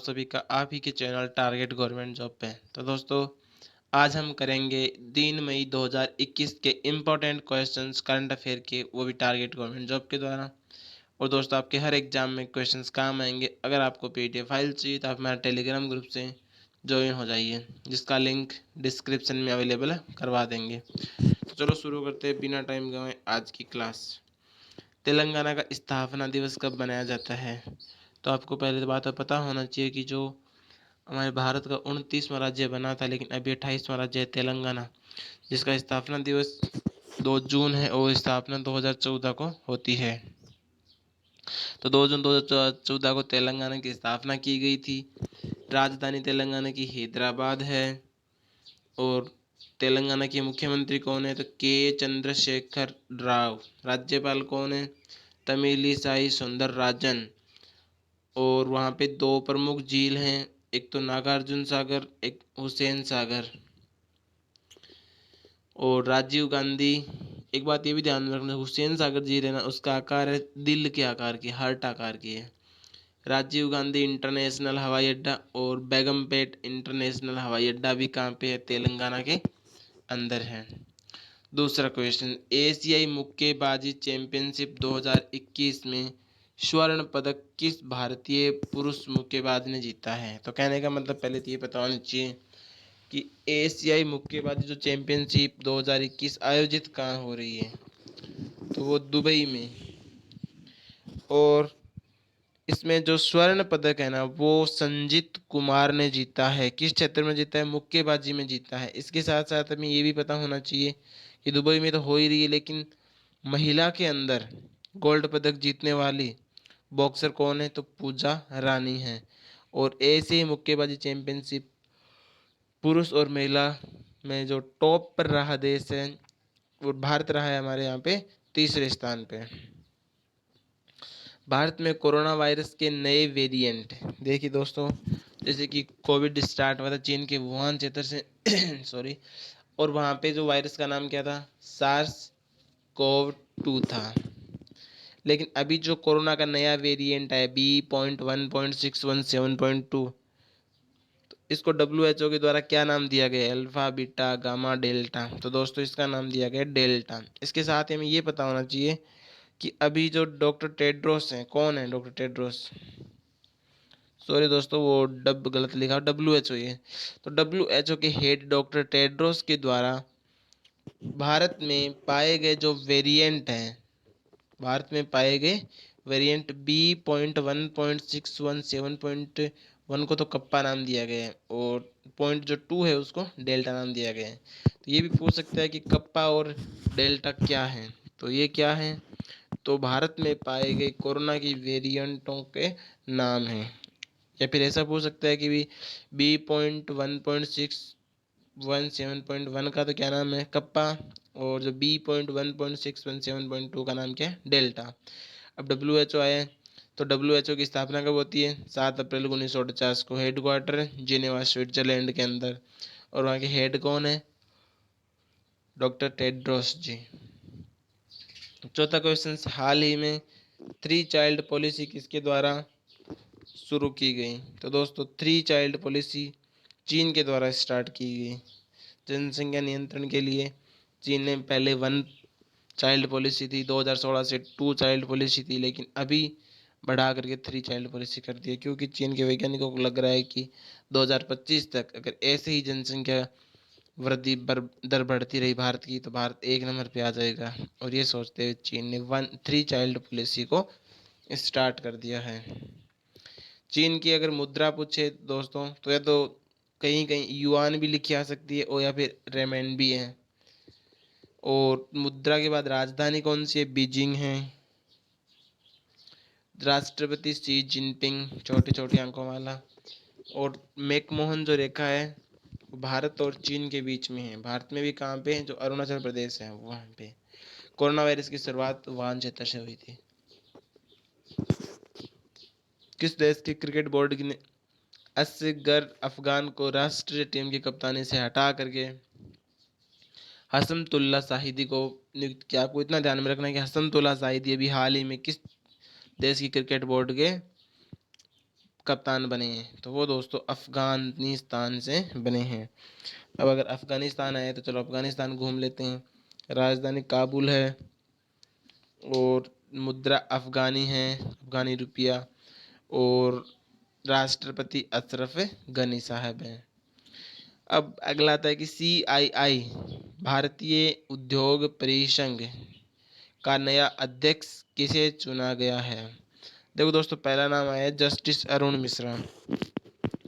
सभी का आप ही के चैनल टारगेट गवर्नमेंट जॉब पे। तो दोस्तों, आज हम करेंगे 3 मई 2021 के इम्पोर्टेंट क्वेश्चंस करंट अफेयर के, वो भी टारगेट गवर्नमेंट जॉब के द्वारा। और दोस्तों, आपके हर एग्जाम में क्वेश्चंस काम आएंगे। अगर आपको पीडीएफ फाइल चाहिए तो आप हमारे टेलीग्राम ग्रुप से ज्वाइन हो जाइए, जिसका लिंक डिस्क्रिप्शन में अवेलेबल करवा देंगे। तो चलो शुरू करते हैं बिना टाइम गंवाए आज की क्लास। तेलंगाना का स्थापना दिवस कब मनाया जाता है? तो आपको पहले तो बात पता होना चाहिए कि जो हमारे भारत का 29वां राज्य बना था, लेकिन अभी 28वां राज्य है तेलंगाना, जिसका स्थापना दिवस 2 जून है और स्थापना 2014 को होती है। तो 2 जून 2014 को तेलंगाना की स्थापना की गई थी। राजधानी तेलंगाना की हैदराबाद है। और तेलंगाना के मुख्यमंत्री कौन है? तो के चंद्रशेखर राव। राज्यपाल कौन है? तमिली साई सुंदरराजन। और वहाँ पे 2 प्रमुख झील हैं, एक तो नागार्जुन सागर, एक हुसैन सागर। और राजीव गांधी, एक बात ये भी ध्यान में रखना, हुसैन सागर झील है ना, उसका आकार है दिल के आकार की, हार्ट आकार की है। राजीव गांधी इंटरनेशनल हवाई अड्डा और बेगमपेट इंटरनेशनल हवाई अड्डा भी कहाँ पे है? तेलंगाना के अंदर है। दूसरा क्वेश्चन, एशियाई मुक्केबाजी चैंपियनशिप 2021 में स्वर्ण पदक किस भारतीय पुरुष मुक्केबाज ने जीता है? तो कहने का मतलब पहले तो ये पता होना चाहिए कि एशियाई मुक्केबाजी जो चैंपियनशिप 2021 आयोजित कहाँ हो रही है, तो वो दुबई में। और इसमें जो स्वर्ण पदक है ना, वो संजीत कुमार ने जीता है। किस क्षेत्र में जीता है? मुक्केबाजी में जीता है। इसके साथ साथ हमें ये भी पता होना चाहिए कि दुबई में तो हो ही रही है, लेकिन महिला के अंदर गोल्ड पदक जीतने वाली बॉक्सर कौन है? तो पूजा रानी है। और ऐसे ही मुक्केबाजी चैंपियनशिप पुरुष और महिला में जो टॉप पर रहा देश है, वो भारत रहा है हमारे यहाँ पे तीसरे स्थान पे। भारत में कोरोना वायरस के नए वेरिएंट, देखिए दोस्तों, जैसे कि कोविड स्टार्ट हुआ था चीन के वुहान क्षेत्र से सॉरी। और वहाँ पे जो वायरस का नाम क्या था? सार्स कोव 2 था। लेकिन अभी जो कोरोना का नया वेरिएंट है B.1.617.2, तो इसको WHO के द्वारा क्या नाम दिया गया है? Alpha beta gamma delta. तो दोस्तों, इसका नाम दिया गया डेल्टा। इसके साथ ही हमें ये पता होना चाहिए कि अभी जो डॉक्टर टेड्रोस हैं, कौन है डॉक्टर टेड्रोस? सॉरी दोस्तों, वो डब गलत लिखा, WHO ये। तो WHO के हेड डॉक्टर टेड्रोस के द्वारा भारत में पाए गए जो वेरिएंट हैं, भारत में पाए गए वेरिएंट B.1.617.1 को तो कप्पा नाम दिया गया है, और पॉइंट जो 2 है उसको डेल्टा नाम दिया गया है। तो ये भी पूछ सकता है कि कप्पा और डेल्टा क्या है? तो ये क्या है? तो भारत में पाए गए कोरोना की वेरिएंटों के नाम हैं। या फिर ऐसा पूछ सकता है कि B.1.617.1 का तो क्या नाम है? कप्पा। और जो B.1.617.2 का नाम क्या है? डेल्टा। अब WHO आया, तो WHO की स्थापना कब होती है? 7 अप्रैल 1950 को। हेडक्वार्टर जिनेवा स्विट्जरलैंड के अंदर। और वहाँ के हेड कौन है? डॉक्टर टेड्रोस जी। चौथा क्वेश्चन, हाल ही में 3 चाइल्ड पॉलिसी किसके द्वारा शुरू की गई? तो दोस्तों, 3 चाइल्ड पॉलिसी चीन के द्वारा स्टार्ट की गई। जनसंख्या नियंत्रण के लिए चीन ने पहले 1 चाइल्ड पॉलिसी थी, 2016 से 2 चाइल्ड पॉलिसी थी, लेकिन अभी बढ़ा करके 3 चाइल्ड पॉलिसी कर दी है, क्योंकि चीन के वैज्ञानिकों को लग रहा है कि 2025 तक अगर ऐसे ही जनसंख्या वृद्धि दर बढ़ती रही भारत की, तो भारत 1 नंबर पे आ जाएगा। और ये सोचते हुए चीन ने 3 चाइल्ड पॉलिसी को स्टार्ट कर दिया है। चीन की अगर मुद्रा पूछे दोस्तों, तो या तो कहीं कहीं युआन भी लिखी आ सकती है, और या फिर रेमेनबी है। और मुद्रा के बाद राजधानी कौन सी है? बीजिंग है। राष्ट्रपति शी जिनपिंग, छोटी छोटी आंखों वाला। और मैकमोहन जो रेखा है, वो भारत और चीन के बीच में है। भारत में भी कहाँ पे है? जो अरुणाचल प्रदेश है वहाँ पे। कोरोना वायरस की शुरुआत वुहान क्षेत्र से हुई थी। किस देश के क्रिकेट बोर्ड ने असगर अफगान को राष्ट्रीय टीम की कप्तानी से हटा करके हसनतुल्ला शाहिदी को नियुक्त किया? आपको इतना ध्यान में रखना है कि हसनतुल्ला शाहिदी अभी हाल ही में किस देश की क्रिकेट बोर्ड के कप्तान बने हैं, तो वो दोस्तों अफ़गानिस्तान से बने हैं। अब अगर अफ़गानिस्तान आए तो चलो अफ़गानिस्तान घूम लेते हैं। राजधानी काबुल है और मुद्रा अफ़गानी है, अफ़गानी रुपया, और राष्ट्रपति अशरफ गनी साहब हैं। अब अगला आता है कि CII भारतीय उद्योग परिसंघ का नया अध्यक्ष किसे चुना गया है। देखो दोस्तों, पहला नाम आया है जस्टिस अरुण मिश्रा।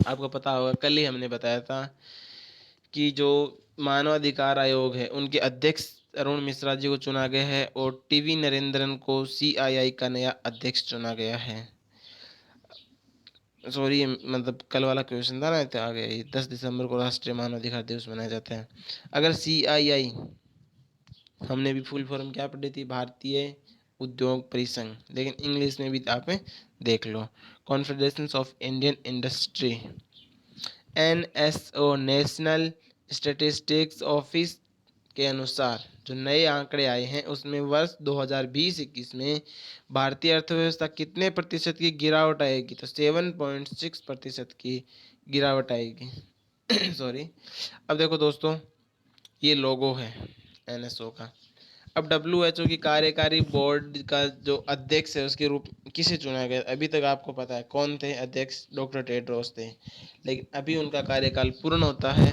आपको पता होगा, कल ही हमने बताया था कि जो मानवाधिकार आयोग है उनके अध्यक्ष अरुण मिश्रा जी को चुना गया है, और टीवी नरेंद्रन को CII का नया अध्यक्ष चुना गया है। सॉरी, मतलब कल वाला क्वेश्चन था ना, तो आ गया ये। 10 दिसंबर को राष्ट्रीय मानवाधिकार दिवस मनाया जाता है। अगर CII, हमने भी फुल फॉर्म क्या पढ़ी थी, भारतीय उद्योग परिसंघ, लेकिन इंग्लिश में भी आप देख लो, confederation of Indian industry. NSO national statistics office के अनुसार जो नए आंकड़े आए हैं उसमें वर्ष 2020-21 में भारतीय अर्थव्यवस्था कितने प्रतिशत की गिरावट आएगी, तो 7.6% की गिरावट आएगी। सॉरी। अब देखो दोस्तों, ये लोगो है NSO का। अब WHO की कार्यकारी बोर्ड का जो अध्यक्ष है उसके रूप किसे चुना गया, अभी तक आपको पता है कौन थे अध्यक्ष, डॉक्टर टेड्रोस थे, लेकिन अभी उनका कार्यकाल पूर्ण होता है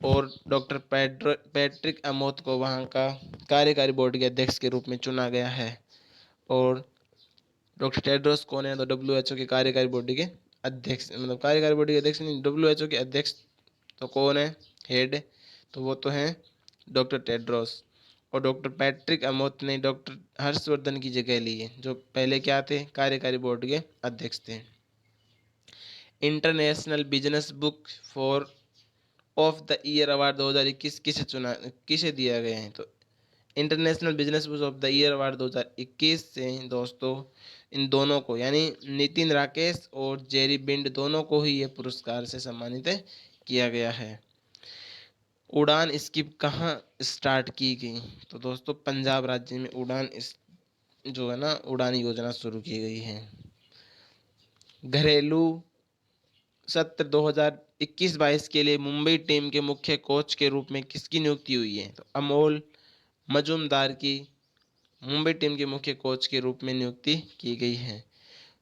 और डॉक्टर पैट्रिक अमोत को वहाँ का कार्यकारी बोर्ड के अध्यक्ष के रूप में चुना गया है। और डॉक्टर टेड्रोस कौन है, तो WHO के कार्यकारी बोर्ड के अध्यक्ष, मतलब कार्यकारी बोर्ड के अध्यक्ष नहीं, WHO के अध्यक्ष तो कौन है, हेड, तो वो तो हैं डॉक्टर टेड्रोस। और डॉक्टर पैट्रिक अमोत ने डॉक्टर हर्षवर्धन की जगह ली है, जो पहले क्या थे, कार्यकारी बोर्ड के अध्यक्ष थे। International business book for of the year award 2021 किसे दिया गया है, तो international business book of the year award 2021 से दोस्तों इन दोनों को, यानी नितिन राकेश और जेरी बिंड, दोनों को ही ये पुरस्कार से सम्मानित किया गया है। उड़ान स्कीम कहाँ स्टार्ट की गई, तो दोस्तों पंजाब राज्य में उड़ान जो है ना, उड़ान योजना शुरू की गई है। घरेलू सत्र 2021-22 के लिए मुंबई टीम के मुख्य कोच के रूप में किसकी नियुक्ति हुई है, तो अमोल मजूमदार की मुंबई टीम के मुख्य कोच के रूप में नियुक्ति की गई है।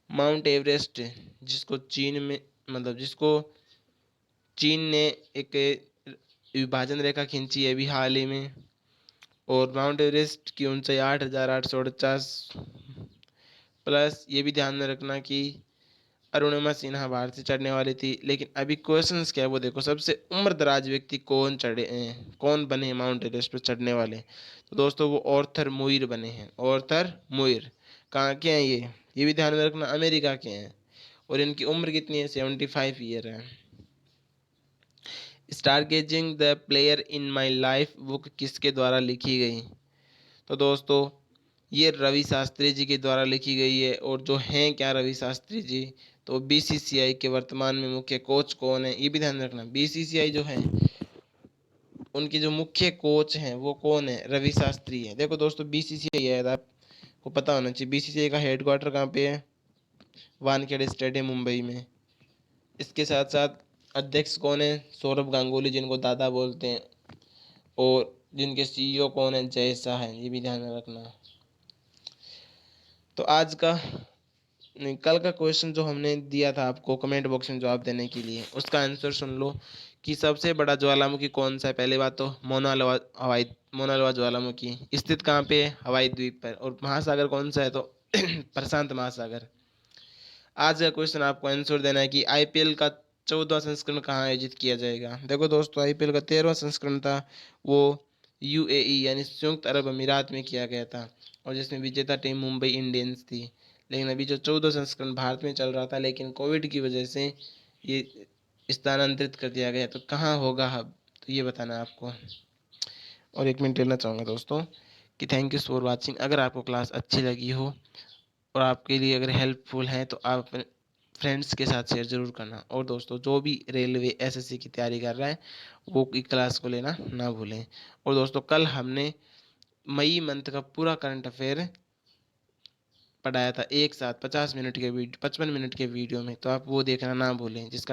माउंट एवरेस्ट, जिसको चीन में, मतलब जिसको चीन ने एक विभाजन रेखा खींची है अभी हाल ही में, और माउंट एवरेस्ट की ऊंचाई 8,849 प्लस। ये भी ध्यान में रखना कि अरुणिमा सिन्हा बाहर से चढ़ने वाली थी, लेकिन अभी क्वेश्चंस क्या है वो देखो, सबसे उम्रदराज व्यक्ति कौन बने हैं माउंट एवरेस्ट पर चढ़ने वाले, तो दोस्तों वो ऑर्थर मुइर बने हैं। ऑर्थर मुइर कहाँ के हैं ये भी ध्यान में रखना, अमेरिका के हैं, और इनकी उम्र कितनी है, 75 ईयर है। Stargazing the player in my life book किसके द्वारा लिखी गई, तो दोस्तों ये रवि शास्त्री जी के द्वारा लिखी गई है। और जो हैं क्या रवि शास्त्री जी, तो BCCI के वर्तमान में मुख्य कोच कौन है, ये भी ध्यान रखना। BCCI जो है उनके जो मुख्य कोच हैं वो कौन है, रवि शास्त्री है। देखो दोस्तों, BCCI है, आपको पता होना चाहिए BCCI का हेडक्वार्टर कहाँ पे है, वानखेड़े स्टेडियम मुंबई में। इसके साथ साथ अध्यक्ष कौन है, सौरभ गांगुली, जिनको दादा बोलते हैं, और जिनके CEO कौन है, जय शाह है, ये भी ध्यान में रखना। तो आज का नहीं, कल का क्वेश्चन जो हमने दिया था आपको कमेंट बॉक्स में जवाब देने के लिए, उसका आंसर सुन लो कि सबसे बड़ा ज्वालामुखी कौन सा है। पहली बात तो मोना लोआ ज्वालामुखी स्थित कहाँ पे है, हवाई द्वीप पर। और महासागर कौन सा है, तो प्रशांत महासागर। आज का क्वेश्चन आपको आंसर देना है कि IPL का 14वां संस्करण कहाँ आयोजित किया जाएगा। देखो दोस्तों, IPL का 13वां संस्करण था वो UAE यानी संयुक्त अरब अमीरात में किया गया था, और जिसमें विजेता टीम मुंबई इंडियंस थी। लेकिन अभी जो 14वां संस्करण भारत में चल रहा था, लेकिन कोविड की वजह से ये स्थानांतरित कर दिया गया। तो कहाँ होगा अब, तो ये बताना है आपको। और एक मिनट लेना चाहूँगा दोस्तों कि थैंक यू फॉर वॉचिंग। अगर आपको क्लास अच्छी लगी हो और आपके लिए अगर हेल्पफुल है तो आप अपने फ्रेंड्स के साथ शेयर ज़रूर करना। और दोस्तों, जो भी रेलवे SSC की तैयारी कर रहा है वो की क्लास को लेना ना भूलें। और दोस्तों, कल हमने मई मंथ का पूरा करंट अफेयर पढ़ाया था एक साथ 50 मिनट के वीडियो 55 मिनट के वीडियो में, तो आप वो देखना ना भूलें जिसका